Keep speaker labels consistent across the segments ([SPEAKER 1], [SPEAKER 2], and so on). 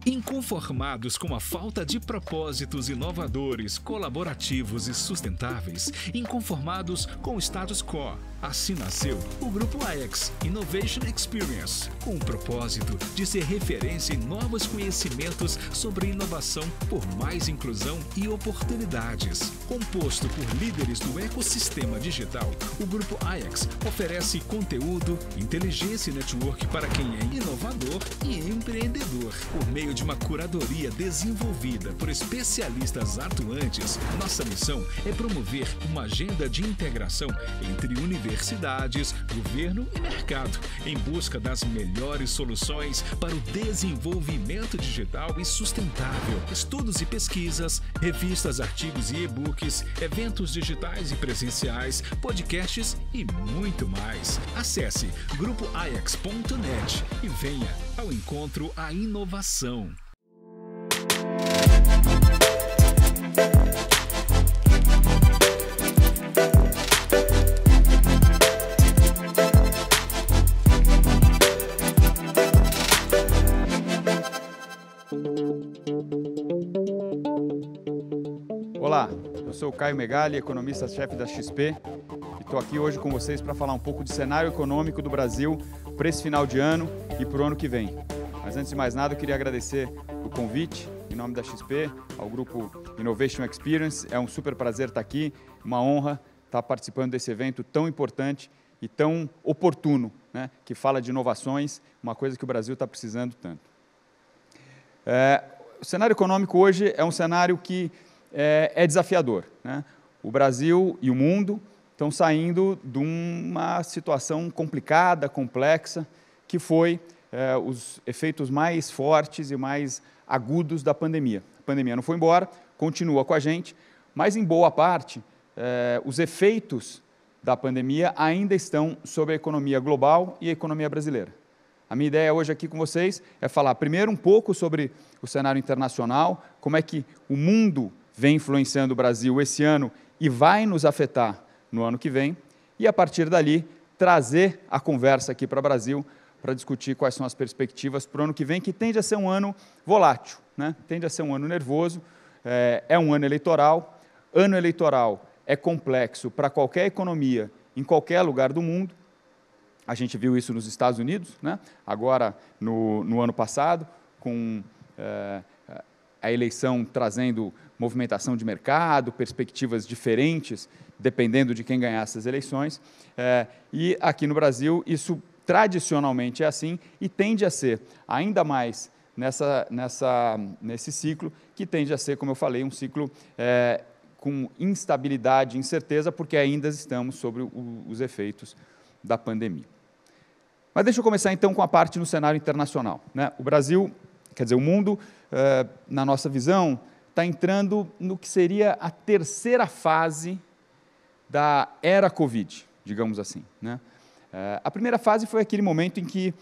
[SPEAKER 1] Inconformados com a falta de propósitos inovadores, colaborativos e sustentáveis, inconformados com o status quo, assim nasceu o Grupo AX Innovation Experience, com o propósito de ser referência em novos conhecimentos sobre inovação por mais inclusão e oportunidades. Composto por líderes do ecossistema digital, o Grupo AX oferece conteúdo, inteligência e network para quem é inovador e empreendedor. Por meio de uma curadoria desenvolvida por especialistas atuantes, nossa missão é promover uma agenda de integração entre universidades, governo e mercado, em busca das melhores soluções para o desenvolvimento digital e sustentável. Estudos e pesquisas, revistas, artigos e e-books, eventos digitais e presenciais, podcasts e muito mais. Acesse grupoax.net e venha ao encontro à inovação.
[SPEAKER 2] Olá, eu sou o Caio Megali, economista-chefe da XP, e estou aqui hoje com vocês para falar um pouco de cenário econômico do Brasil para esse final de ano e para o ano que vem. Mas antes de mais nada, eu queria agradecer o convite em nome da XP ao Grupo Innovation Experience. É um super prazer estar aqui, uma honra estar participando desse evento tão importante e tão oportuno, né, que fala de inovações, uma coisa que o Brasil está precisando tanto. O cenário econômico hoje é um cenário que é desafiador, né? O Brasil e o mundo estão saindo de uma situação complicada, complexa, que foi os efeitos mais fortes e mais agudos da pandemia. A pandemia não foi embora, continua com a gente, mas em boa parte os efeitos da pandemia ainda estão sobre a economia global e a economia brasileira. A minha ideia hoje aqui com vocês é falar primeiro um pouco sobre o cenário internacional, como é que o mundo vem influenciando o Brasil esse ano e vai nos afetar no ano que vem, e a partir dali trazer a conversa aqui para o Brasil para discutir quais são as perspectivas para o ano que vem, que tende a ser um ano volátil, né? Tende a ser um ano nervoso, é um ano eleitoral. Ano eleitoral é complexo para qualquer economia, em qualquer lugar do mundo. A gente viu isso nos Estados Unidos, né? Agora no ano passado, com a eleição trazendo movimentação de mercado, perspectivas diferentes, dependendo de quem ganhasse as eleições. E aqui no Brasil, isso tradicionalmente é assim e tende a ser ainda mais nesse ciclo, que tende a ser, como eu falei, um ciclo com instabilidade e incerteza, porque ainda estamos sobre os efeitos da pandemia. Mas deixa eu começar então com a parte no cenário internacional, né? O Brasil, quer dizer, o mundo, na nossa visão, está entrando no que seria a terceira fase da era Covid, digamos assim, né? A primeira fase foi aquele momento em que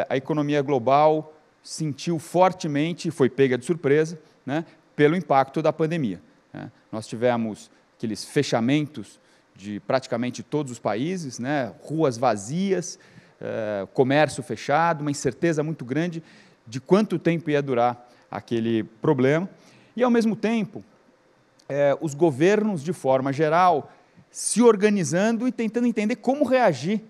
[SPEAKER 2] a economia global sentiu fortemente, foi pega de surpresa, né, pelo impacto da pandemia, né? Nós tivemos aqueles fechamentos de praticamente todos os países, né, ruas vazias, comércio fechado, uma incerteza muito grande de quanto tempo ia durar aquele problema. E, ao mesmo tempo, os governos, de forma geral, se organizando e tentando entender como reagir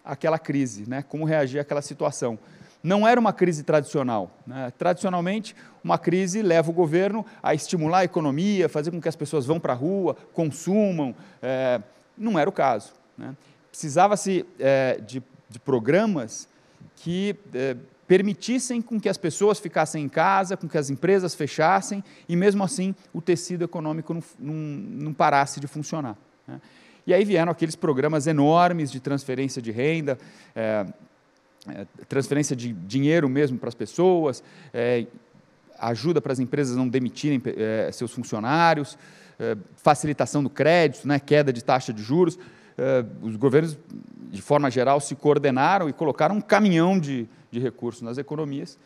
[SPEAKER 2] àquela crise, né? Como reagir àquela situação. Não era uma crise tradicional, né? Tradicionalmente, uma crise leva o governo a estimular a economia, fazer com que as pessoas vão para a rua, consumam. Não era o caso, né? Precisava-se de programas que permitissem com que as pessoas ficassem em casa, com que as empresas fechassem e, mesmo assim, o tecido econômico não parasse de funcionar, né? E aí vieram aqueles programas enormes de transferência de renda, transferência de dinheiro mesmo para as pessoas, ajuda para as empresas não demitirem seus funcionários, facilitação do crédito, né, queda de taxa de juros. Os governos, de forma geral, se coordenaram e colocaram um caminhão de recursos nas economias.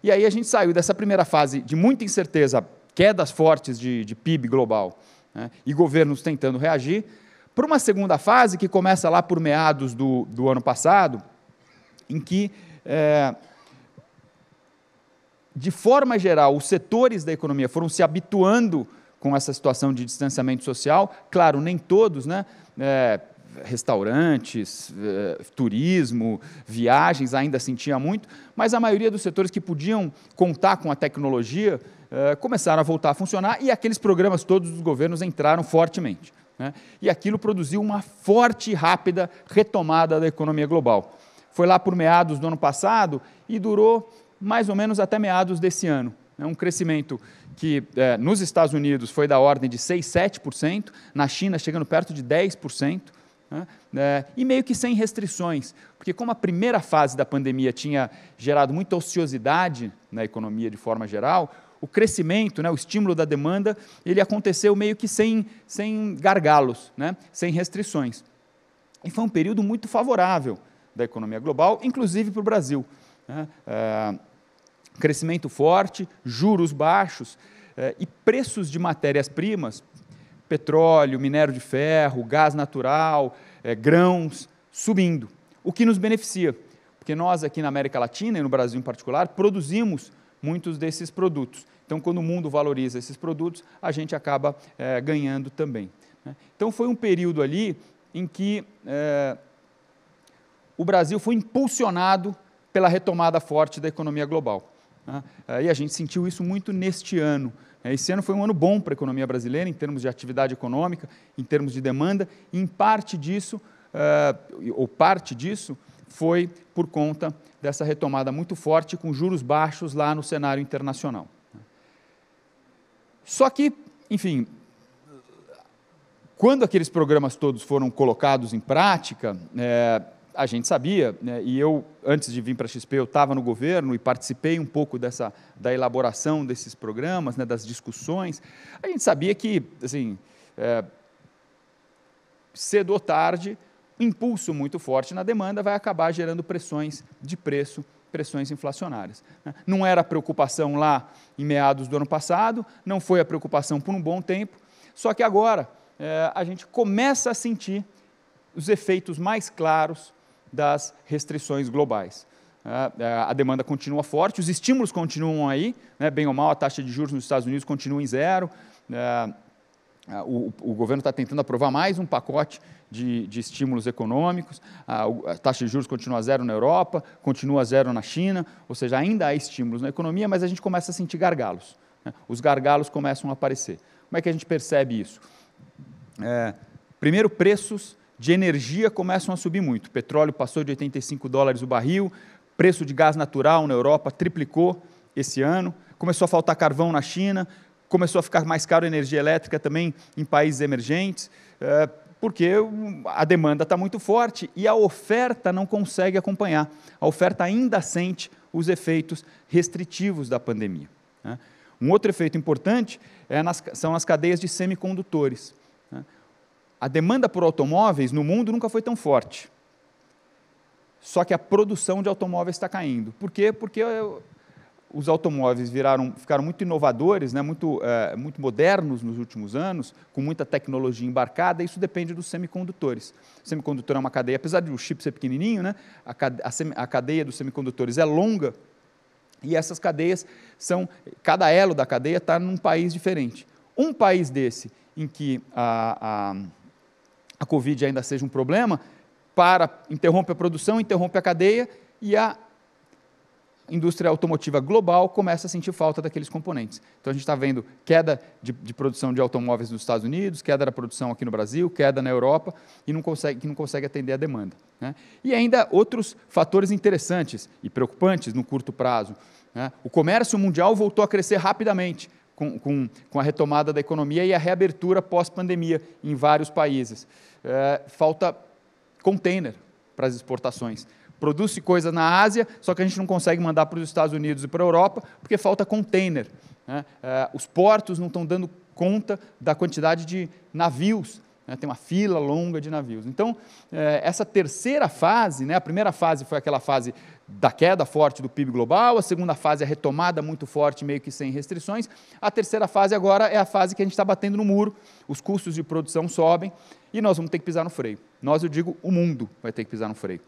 [SPEAKER 2] E aí a gente saiu dessa primeira fase de muita incerteza, quedas fortes de PIB global, né, e governos tentando reagir, para uma segunda fase que começa lá por meados do ano passado, em que de forma geral, os setores da economia foram se habituando com essa situação de distanciamento social, claro, nem todos, né? Restaurantes, turismo, viagens ainda sentia muito, mas a maioria dos setores que podiam contar com a tecnologia começaram a voltar a funcionar e aqueles programas todos dos governos entraram fortemente, né? E aquilo produziu uma forte e rápida retomada da economia global. Foi lá por meados do ano passado e durou mais ou menos até meados desse ano. É um crescimento que nos Estados Unidos foi da ordem de 6%, 7%, na China chegando perto de 10%, né? E meio que sem restrições, porque como a primeira fase da pandemia tinha gerado muita ociosidade na economia de forma geral, o crescimento, né, o estímulo da demanda, ele aconteceu meio que sem gargalos, né, sem restrições. E foi um período muito favorável da economia global, inclusive para o Brasil, né? Crescimento forte, juros baixos e preços de matérias-primas, petróleo, minério de ferro, gás natural, grãos, subindo, o que nos beneficia, porque nós aqui na América Latina e no Brasil em particular, produzimos muitos desses produtos. Então, quando o mundo valoriza esses produtos, a gente acaba ganhando também, né? Então, foi um período ali em que o Brasil foi impulsionado pela retomada forte da economia global, né? E a gente sentiu isso muito neste ano. Esse ano foi um ano bom para a economia brasileira, em termos de atividade econômica, em termos de demanda, e em parte disso, parte disso, foi por conta dessa retomada muito forte, com juros baixos lá no cenário internacional. Só que, enfim, quando aqueles programas todos foram colocados em prática, a gente sabia, né, e eu, antes de vir para a XP, eu estava no governo e participei um pouco da elaboração desses programas, né, das discussões, a gente sabia que, assim, cedo ou tarde, um impulso muito forte na demanda vai acabar gerando pressões de preço, pressões inflacionárias, né? Não era a preocupação lá em meados do ano passado, não foi a preocupação por um bom tempo, só que agora a gente começa a sentir os efeitos mais claros das restrições globais. A demanda continua forte, os estímulos continuam aí, né, bem ou mal, a taxa de juros nos Estados Unidos continua em zero, o governo está tentando aprovar mais um pacote de estímulos econômicos, a taxa de juros continua zero na Europa, continua zero na China, ou seja, ainda há estímulos na economia, mas a gente começa a sentir gargalos, né? Os gargalos começam a aparecer. Como é que a gente percebe isso? Primeiro, preços de energia começam a subir muito. O petróleo passou de $85 o barril, preço de gás natural na Europa triplicou esse ano, começou a faltar carvão na China, começou a ficar mais caro a energia elétrica também em países emergentes, porque a demanda está muito forte e a oferta não consegue acompanhar. A oferta ainda sente os efeitos restritivos da pandemia, né? Um outro efeito importante são as cadeias de semicondutores, né? A demanda por automóveis no mundo nunca foi tão forte, só que a produção de automóveis está caindo. Por quê? Porque os automóveis ficaram muito inovadores, né, muito modernos nos últimos anos, com muita tecnologia embarcada, e isso depende dos semicondutores. O semicondutor é uma cadeia, apesar de o chip ser pequenininho, né, a cadeia dos semicondutores é longa, e essas cadeias cada elo da cadeia está num país diferente. Um país desse, em que a Covid ainda seja um problema, interrompe a produção, interrompe a cadeia, e a indústria automotiva global começa a sentir falta daqueles componentes. Então, a gente está vendo queda de produção de automóveis nos Estados Unidos, queda da produção aqui no Brasil, queda na Europa, e não consegue atender a demanda, né? E ainda outros fatores interessantes e preocupantes no curto prazo, né? O comércio mundial voltou a crescer rapidamente, com a retomada da economia e a reabertura pós-pandemia em vários países. Falta container para as exportações. Produz-se coisa na Ásia, só que a gente não consegue mandar para os Estados Unidos e para a Europa, porque falta container, né? Os portos não estão dando conta da quantidade de navios, né? Tem uma fila longa de navios. Então, essa terceira fase, né? A primeira fase foi aquela fase da queda forte do PIB global, a segunda fase é a retomada muito forte, meio que sem restrições, a terceira fase agora é a fase que a gente está batendo no muro, os custos de produção sobem, e nós vamos ter que pisar no freio. Nós, eu digo, o mundo vai ter que pisar no freio.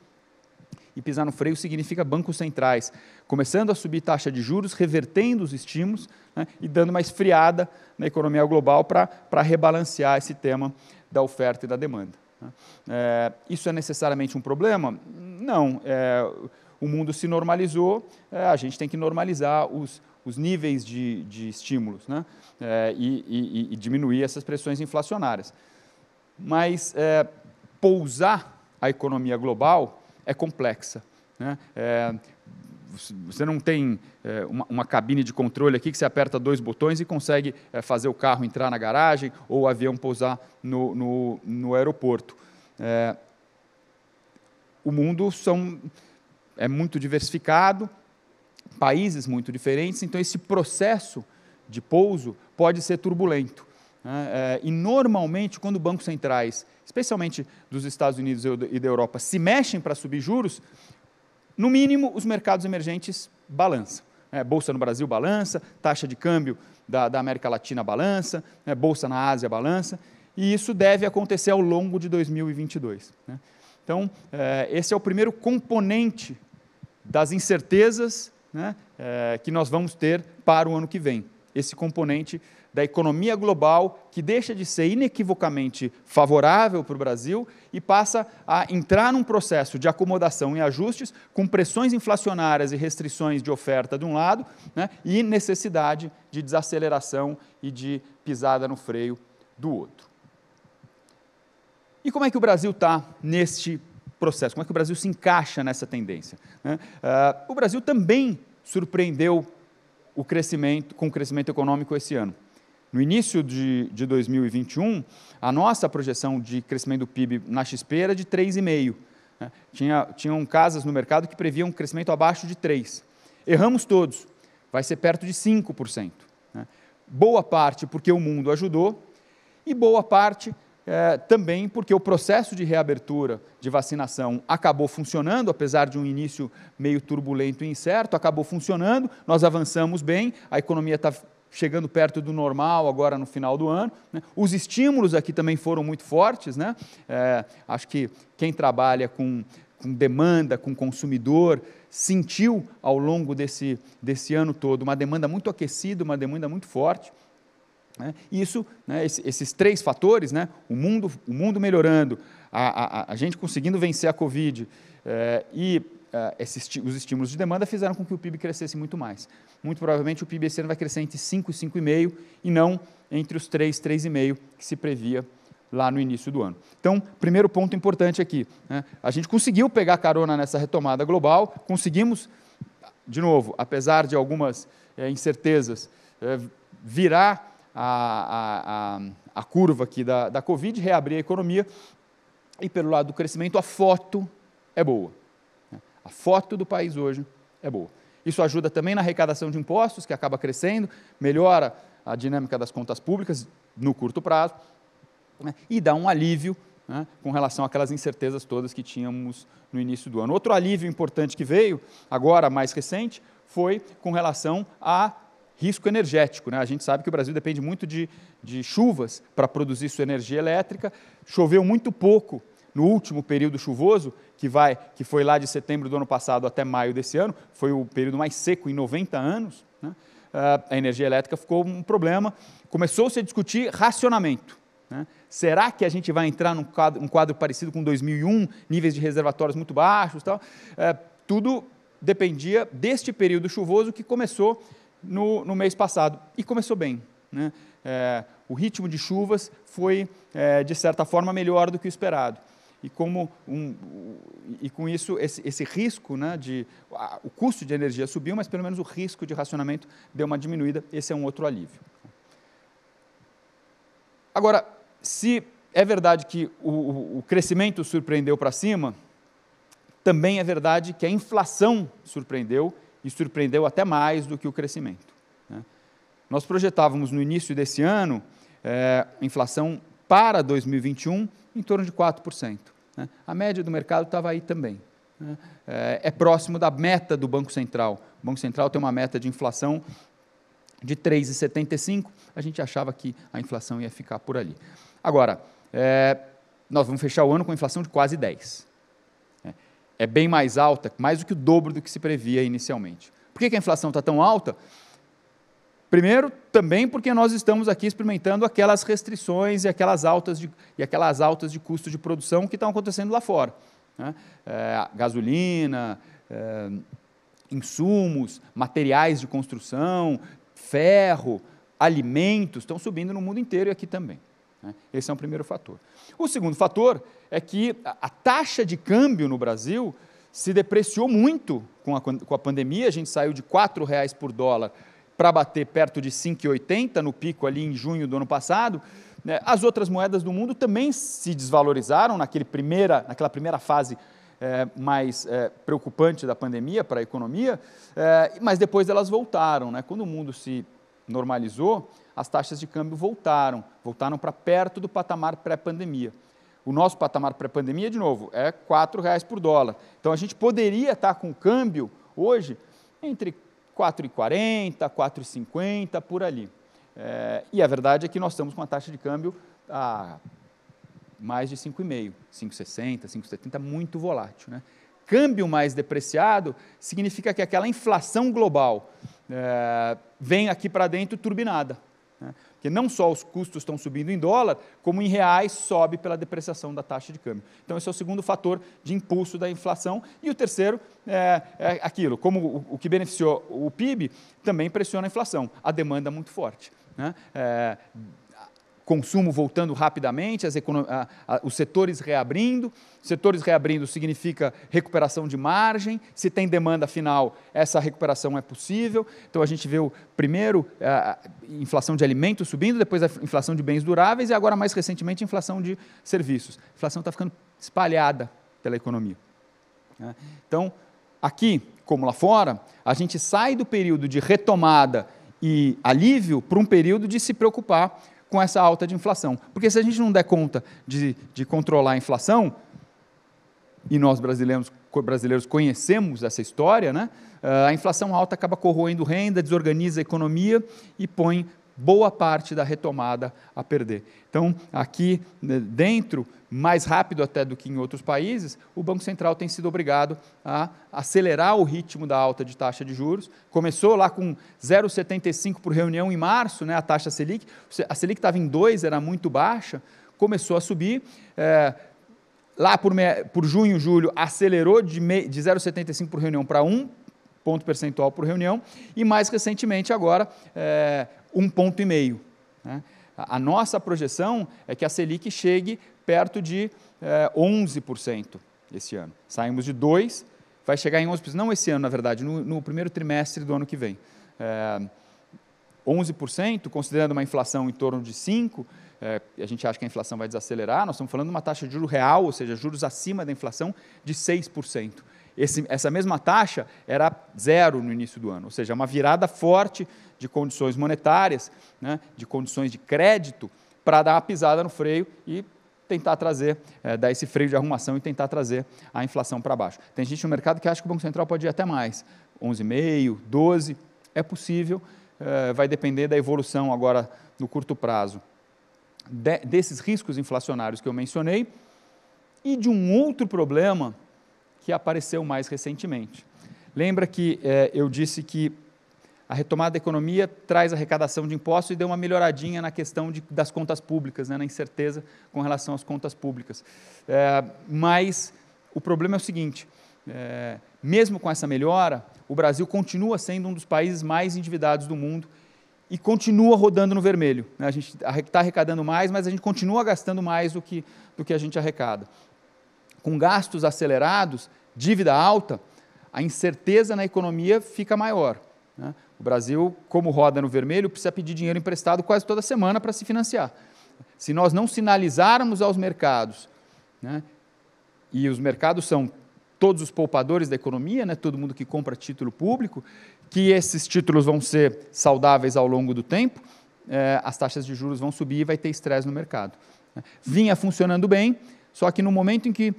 [SPEAKER 2] E pisar no freio significa bancos centrais começando a subir taxa de juros, revertendo os estímulos, né, e dando uma esfriada na economia global para rebalancear esse tema da oferta e da demanda. Isso é necessariamente um problema? Não. O mundo se normalizou, a gente tem que normalizar os níveis de estímulos, né, e diminuir essas pressões inflacionárias. Mas pousar a economia global é complexa, né? Você não tem uma cabine de controle aqui que você aperta 2 botões e consegue fazer o carro entrar na garagem ou o avião pousar no aeroporto. O mundo é muito diversificado, países muito diferentes, então esse processo de pouso pode ser turbulento. E normalmente, quando bancos centrais, especialmente dos Estados Unidos e da Europa, se mexem para subir juros, no mínimo os mercados emergentes balançam. Bolsa no Brasil balança, taxa de câmbio da América Latina balança, bolsa na Ásia balança, e isso deve acontecer ao longo de 2022. Então, esse é o primeiro componente das incertezas, né, que nós vamos ter para o ano que vem. Esse componente da economia global, que deixa de ser inequivocamente favorável para o Brasil e passa a entrar num processo de acomodação e ajustes, com pressões inflacionárias e restrições de oferta de um lado, né, e necessidade de desaceleração e de pisada no freio do outro. E como é que o Brasil está neste processo? Como é que o Brasil se encaixa nessa tendência? O Brasil também surpreendeu o crescimento econômico esse ano. No início de 2021, a nossa projeção de crescimento do PIB na XP era de 3,5%. Tinham casas no mercado que previam um crescimento abaixo de 3%. Erramos todos, vai ser perto de 5%. Boa parte porque o mundo ajudou e boa parte também porque o processo de reabertura de vacinação acabou funcionando, apesar de um início meio turbulento e incerto, acabou funcionando, nós avançamos bem, a economia está chegando perto do normal agora no final do ano, né? Os estímulos aqui também foram muito fortes, né? Acho que quem trabalha com demanda, com consumidor, sentiu ao longo desse ano todo uma demanda muito aquecida, uma demanda muito forte. Isso, né, esses 3 fatores, né, o mundo melhorando, a gente conseguindo vencer a Covid os estímulos de demanda fizeram com que o PIB crescesse muito mais. Muito provavelmente o PIB esse ano vai crescer entre 5% e 5,5% e não entre os 3%, 3,5% que se previa lá no início do ano. Então, primeiro ponto importante aqui, né, a gente conseguiu pegar carona nessa retomada global, conseguimos, de novo, apesar de algumas incertezas, virar a curva aqui da Covid, reabrir a economia, e pelo lado do crescimento, a foto é boa. A foto do país hoje é boa. Isso ajuda também na arrecadação de impostos, que acaba crescendo, melhora a dinâmica das contas públicas no curto prazo, né, e dá um alívio, né, com relação àquelas incertezas todas que tínhamos no início do ano. Outro alívio importante que veio, agora mais recente, foi com relação a risco energético, né? A gente sabe que o Brasil depende muito de chuvas para produzir sua energia elétrica. Choveu muito pouco no último período chuvoso, que foi lá de setembro do ano passado até maio desse ano, foi o período mais seco em 90 anos, né? A energia elétrica ficou um problema. Começou-se a discutir racionamento, né? Será que a gente vai entrar num quadro parecido com 2001, níveis de reservatórios muito baixos, tal? Tudo dependia deste período chuvoso que começou no mês passado, e começou bem, né? O ritmo de chuvas foi, de certa forma, melhor do que o esperado. E com isso, esse risco, né, o custo de energia subiu, mas pelo menos o risco de racionamento deu uma diminuída, esse é um outro alívio. Agora, se é verdade que o crescimento surpreendeu para cima, também é verdade que a inflação surpreendeu, e surpreendeu até mais do que o crescimento, né? Nós projetávamos no início desse ano inflação para 2021 em torno de 4%. Né? A média do mercado estava aí também, né? É próximo da meta do Banco Central. O Banco Central tem uma meta de inflação de 3,75%, a gente achava que a inflação ia ficar por ali. Agora, nós vamos fechar o ano com inflação de quase 10%. é bem mais alta, mais do que o dobro do que se previa inicialmente. Por que a inflação está tão alta? Primeiro, também porque nós estamos aqui experimentando aquelas restrições e aquelas altas de custo de produção que estão acontecendo lá fora, né? Gasolina, insumos, materiais de construção, ferro, alimentos, estão subindo no mundo inteiro e aqui também, né? Esse é o primeiro fator. O segundo fator é que a taxa de câmbio no Brasil se depreciou muito com a pandemia. A gente saiu de R$ 4,00 por dólar para bater perto de 5,80 no pico ali em junho do ano passado. As outras moedas do mundo também se desvalorizaram naquela primeira fase mais preocupante da pandemia para a economia, mas depois elas voltaram, né? Quando o mundo se normalizou, as taxas de câmbio voltaram para perto do patamar pré-pandemia. O nosso patamar pré-pandemia, de novo, é R$ 4,00 por dólar. Então, a gente poderia estar com câmbio hoje entre R$ 4,40, R$ 4,50, por ali. E a verdade é que nós estamos com uma taxa de câmbio a mais de 5,5, 5,60, 5,70, muito volátil, né? Câmbio mais depreciado significa que aquela inflação global vem aqui para dentro turbinada, né? Porque não só os custos estão subindo em dólar, como em reais sobe pela depreciação da taxa de câmbio. Então, esse é o segundo fator de impulso da inflação. E o terceiro é aquilo, como o que beneficiou o PIB, também pressiona a inflação, a demanda muito forte, né? Consumo voltando rapidamente, os setores reabrindo. Setores reabrindo significa recuperação de margem. Se tem demanda final, essa recuperação é possível. Então, a gente vê primeiro a inflação de alimentos subindo, depois a inflação de bens duráveis e agora, mais recentemente, a inflação de serviços. A inflação está ficando espalhada pela economia, né? Então, aqui, como lá fora, a gente sai do período de retomada e alívio para um período de se preocupar com essa alta de inflação. Porque se a gente não der conta de controlar a inflação, e nós brasileiros conhecemos essa história, né? A inflação alta acaba corroendo renda, desorganiza a economia e põe boa parte da retomada a perder. Então, aqui dentro, mais rápido até do que em outros países, o Banco Central tem sido obrigado a acelerar o ritmo da alta de taxa de juros. Começou lá com 0,75 por reunião em março, né, a taxa Selic. A Selic estava em 2, era muito baixa, começou a subir. Lá por junho, julho, acelerou de 0,75 por reunião para 1 ponto percentual por reunião, e mais recentemente agora 1,5 ponto, né? A nossa projeção é que a Selic chegue perto de 11% esse ano. Saímos de 2%, vai chegar em 11%, não esse ano, na verdade, no primeiro trimestre do ano que vem. 11%, considerando uma inflação em torno de 5%, a gente acha que a inflação vai desacelerar. Nós estamos falando de uma taxa de juros real, ou seja, juros acima da inflação, de 6%. Essa mesma taxa era 0 no início do ano, ou seja, uma virada forte de condições monetárias, né, de condições de crédito, para dar uma pisada no freio e tentar trazer, dar esse freio de arrumação e tentar trazer a inflação para baixo. Tem gente no mercado que acha que o Banco Central pode ir até mais, 11,5%, 12%, é possível, vai depender da evolução agora no curto prazo desses riscos inflacionários que eu mencionei e de um outro problema que apareceu mais recentemente. Lembra que eu disse que a retomada da economia traz arrecadação de impostos e deu uma melhoradinha na questão das contas públicas, né, na incerteza com relação às contas públicas. Mas o problema é o seguinte, mesmo com essa melhora, o Brasil continua sendo um dos países mais endividados do mundo e continua rodando no vermelho, né? A gente está arrecadando mais, mas a gente continua gastando mais do que a gente arrecada. Com gastos acelerados, dívida alta, a incerteza na economia fica maior, né? O Brasil, como roda no vermelho, precisa pedir dinheiro emprestado quase toda semana para se financiar. Se nós não sinalizarmos aos mercados, né, e os mercados são todos os poupadores da economia, né, todo mundo que compra título público, que esses títulos vão ser saudáveis ao longo do tempo, as taxas de juros vão subir e vai ter estresse no mercado. Vinha funcionando bem, só que no momento em que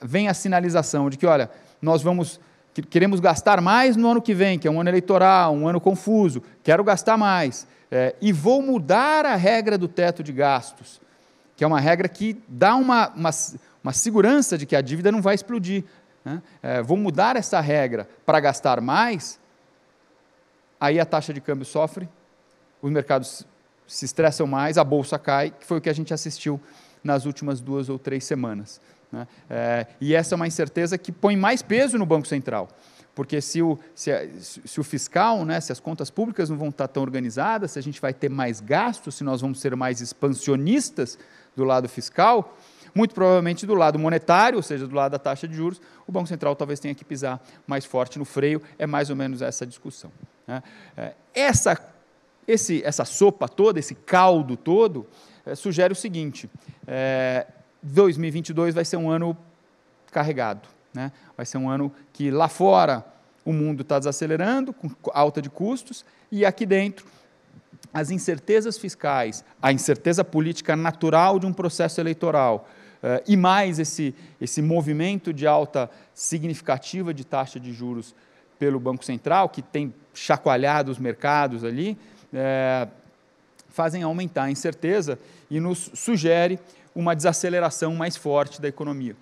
[SPEAKER 2] vem a sinalização de que, olha, nós queremos gastar mais no ano que vem, que é um ano eleitoral, um ano confuso, quero gastar mais, e vou mudar a regra do teto de gastos, que é uma regra que dá uma segurança de que a dívida não vai explodir. né, vou mudar essa regra para gastar mais, aí a taxa de câmbio sofre, os mercados se estressam mais, a bolsa cai, que foi o que a gente assistiu nas últimas 2 ou 3 semanas. Né? E essa é uma incerteza que põe mais peso no Banco Central, porque se o fiscal, né, se as contas públicas não vão estar tão organizadas, se a gente vai ter mais gastos, se nós vamos ser mais expansionistas do lado fiscal, muito provavelmente do lado monetário, ou seja, do lado da taxa de juros, o Banco Central talvez tenha que pisar mais forte no freio, é mais ou menos essa discussão. Né? Essa sopa toda, esse caldo todo, sugere o seguinte: 2022 vai ser um ano carregado, né? Vai ser um ano que lá fora o mundo está desacelerando, com alta de custos, e aqui dentro as incertezas fiscais, a incerteza política natural de um processo eleitoral, e mais esse movimento de alta significativa de taxa de juros pelo Banco Central, que tem chacoalhado os mercados ali, fazem aumentar a incerteza e nos sugere uma desaceleração mais forte da economia.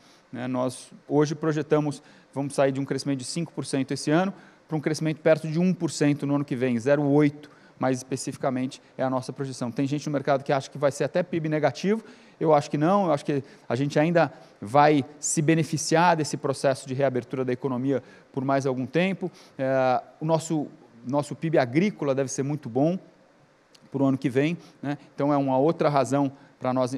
[SPEAKER 2] Nós hoje projetamos, vamos sair de um crescimento de 5% esse ano para um crescimento perto de 1% no ano que vem, 0,8%, mais especificamente é a nossa projeção. Tem gente no mercado que acha que vai ser até PIB negativo, eu acho que não, eu acho que a gente ainda vai se beneficiar desse processo de reabertura da economia por mais algum tempo. O nosso PIB agrícola deve ser muito bom para o ano que vem, né? Então é uma outra razão para nós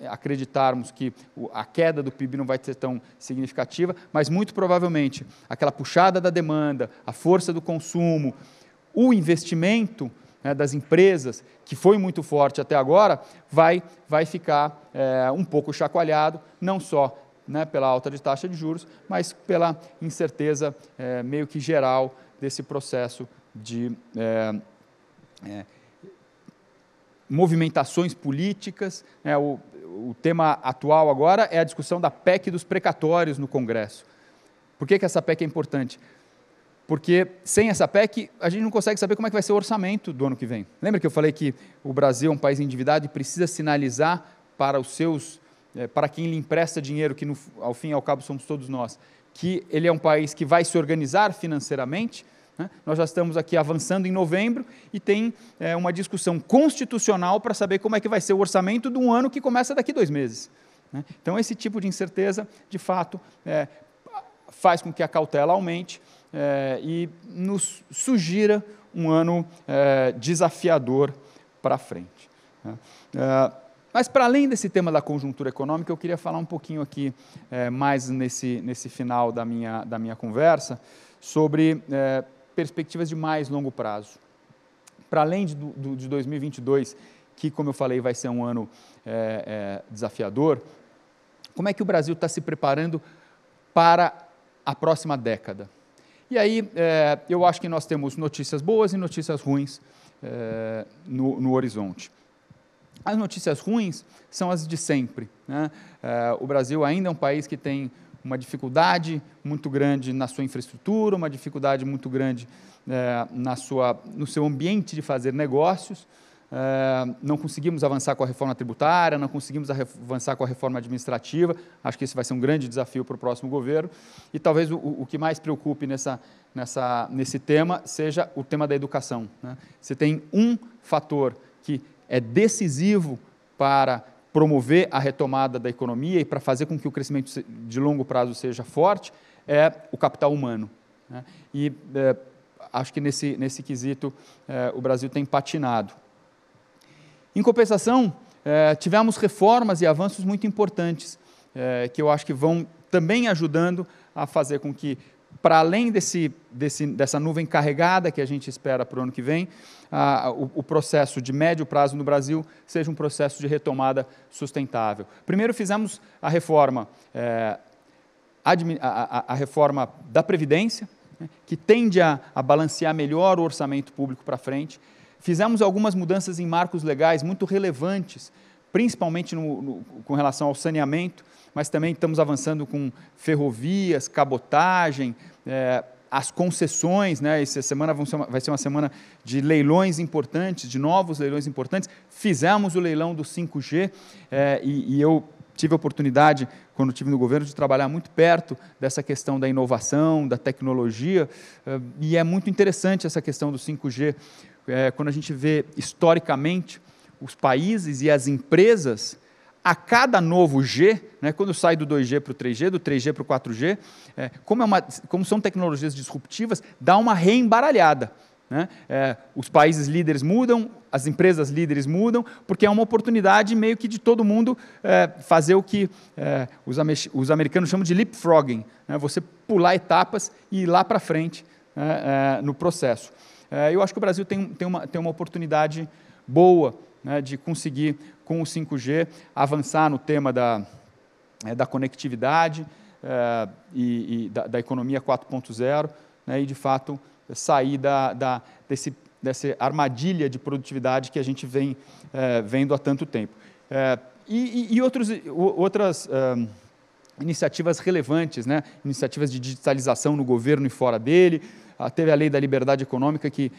[SPEAKER 2] acreditarmos que a queda do PIB não vai ser tão significativa, mas muito provavelmente aquela puxada da demanda, a força do consumo, o investimento, né, das empresas, que foi muito forte até agora, vai ficar um pouco chacoalhado, não só, né, pela alta de taxa de juros, mas pela incerteza meio que geral desse processo de movimentações políticas. O tema atual agora é a discussão da PEC dos precatórios no Congresso. Por que essa PEC é importante? Porque sem essa PEC a gente não consegue saber como é que vai ser o orçamento do ano que vem. Lembra que eu falei que o Brasil é um país endividado e precisa sinalizar para para quem lhe empresta dinheiro, que ao fim e ao cabo somos todos nós, que ele é um país que vai se organizar financeiramente? Nós já estamos aqui avançando em novembro e tem uma discussão constitucional para saber como é que vai ser o orçamento de um ano que começa daqui 2 meses. Então, esse tipo de incerteza, de fato, faz com que a cautela aumente e nos sugira um ano desafiador para frente. Mas, para além desse tema da conjuntura econômica, eu queria falar um pouquinho aqui, mais nesse final da minha conversa, sobre perspectivas de mais longo prazo. Para além de 2022, que, como eu falei, vai ser um ano desafiador, como é que o Brasil está se preparando para a próxima década? E aí, eu acho que nós temos notícias boas e notícias ruins no horizonte. As notícias ruins são as de sempre, né? O Brasil ainda é um país que tem uma dificuldade muito grande na sua infraestrutura, uma dificuldade muito grande no seu ambiente de fazer negócios. Não conseguimos avançar com a reforma tributária, não conseguimos avançar com a reforma administrativa. Acho que esse vai ser um grande desafio para o próximo governo. E talvez o que mais preocupe nesse tema seja o tema da educação, né? Você tem um fator que é decisivo para promover a retomada da economia e para fazer com que o crescimento de longo prazo seja forte, é o capital humano, né? E acho que nesse quesito o Brasil tem patinado. Em compensação, tivemos reformas e avanços muito importantes, que eu acho que vão também ajudando a fazer com que, para além dessa nuvem carregada que a gente espera para o ano que vem, o processo de médio prazo no Brasil seja um processo de retomada sustentável. Primeiro fizemos a reforma da Previdência, né, que tende a balancear melhor o orçamento público para frente. Fizemos algumas mudanças em marcos legais muito relevantes, principalmente com relação ao saneamento, mas também estamos avançando com ferrovias, cabotagem, as concessões, né? Essa semana vai ser uma semana de leilões importantes, de novos leilões importantes. Fizemos o leilão do 5G, e eu tive a oportunidade, quando estive no governo, de trabalhar muito perto dessa questão da inovação, da tecnologia, e é muito interessante essa questão do 5G, quando a gente vê historicamente os países e as empresas, a cada novo G, né, quando sai do 2G para o 3G, do 3G para o 4G, como são tecnologias disruptivas, dá uma reembaralhada. Né? Os países líderes mudam, as empresas líderes mudam, porque é uma oportunidade meio que de todo mundo fazer o que os americanos chamam de leapfrogging, né? Você pular etapas e ir lá para frente no processo. Eu acho que o Brasil tem uma oportunidade boa, né, de conseguir, com o 5G, avançar no tema da conectividade e da economia 4.0, né, e, de fato, sair dessa armadilha de produtividade que a gente vem vendo há tanto tempo. E outras iniciativas relevantes, né? Iniciativas de digitalização no governo e fora dele. Teve a Lei da Liberdade Econômica, que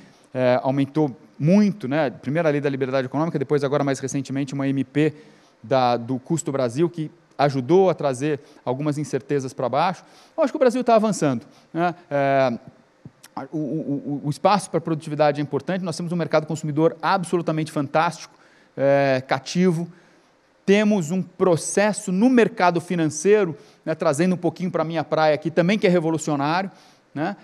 [SPEAKER 2] aumentou muito, né? Primeiro a Lei da Liberdade Econômica, depois, agora mais recentemente, uma MP do Custo Brasil, que ajudou a trazer algumas incertezas para baixo. Eu acho que o Brasil está avançando, né? O espaço para a produtividade é importante, nós temos um mercado consumidor absolutamente fantástico, cativo, temos um processo no mercado financeiro, né, trazendo um pouquinho para a minha praia aqui também, que é revolucionário, né?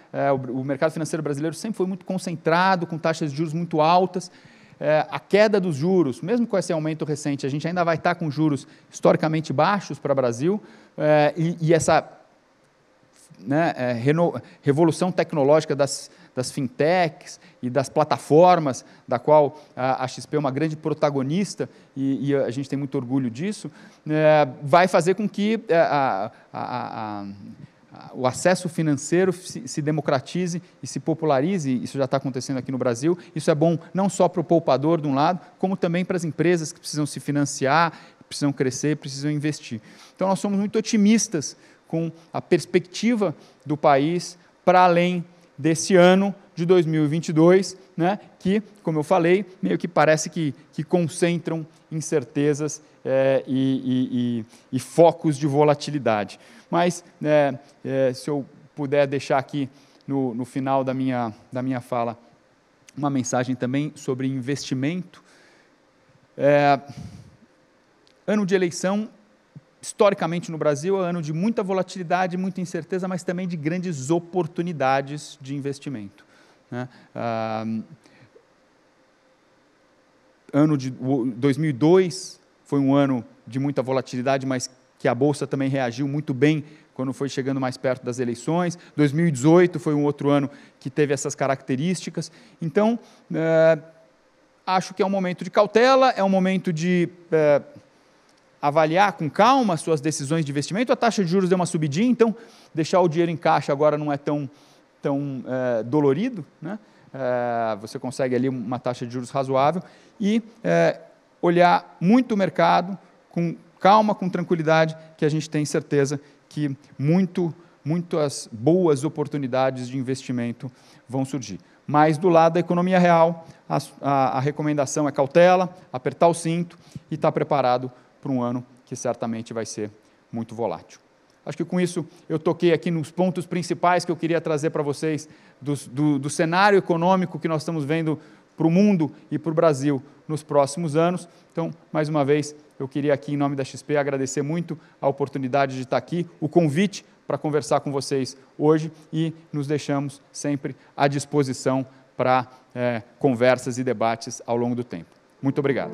[SPEAKER 2] O mercado financeiro brasileiro sempre foi muito concentrado, com taxas de juros muito altas. A queda dos juros, mesmo com esse aumento recente, a gente ainda vai estar com juros historicamente baixos para o Brasil, e essa, né, revolução tecnológica das fintechs e das plataformas, da qual a XP é uma grande protagonista, e a gente tem muito orgulho disso, vai fazer com que o acesso financeiro se democratize e se popularize. Isso já está acontecendo aqui no Brasil. Isso é bom não só para o poupador, de um lado, como também para as empresas que precisam se financiar, precisam crescer, precisam investir. Então, nós somos muito otimistas com a perspectiva do país para além desse ano de 2022, né, que, como eu falei, meio que parece que concentram incertezas e focos de volatilidade. Mas, se eu puder deixar aqui no final da minha fala uma mensagem também sobre investimento. Ano de eleição, historicamente no Brasil, é ano de muita volatilidade, muita incerteza, mas também de grandes oportunidades de investimento, né? Ano de 2002 foi um ano de muita volatilidade, mas que a Bolsa também reagiu muito bem quando foi chegando mais perto das eleições. 2018 foi um outro ano que teve essas características. Então, acho que é um momento de cautela, é um momento de avaliar com calma as suas decisões de investimento. A taxa de juros deu uma subidinha, então deixar o dinheiro em caixa agora não é tão dolorido, né? Você consegue ali uma taxa de juros razoável e olhar muito o mercado com calma, com tranquilidade, que a gente tem certeza que muitas boas oportunidades de investimento vão surgir. Mas, do lado da economia real, a recomendação é cautela, apertar o cinto e estar preparado para um ano que certamente vai ser muito volátil. Acho que com isso eu toquei aqui nos pontos principais que eu queria trazer para vocês do cenário econômico que nós estamos vendo para o mundo e para o Brasil nos próximos anos. Então, mais uma vez, eu queria aqui, em nome da XP, agradecer muito a oportunidade de estar aqui, o convite para conversar com vocês hoje, e nos deixamos sempre à disposição para conversas e debates ao longo do tempo. Muito obrigado.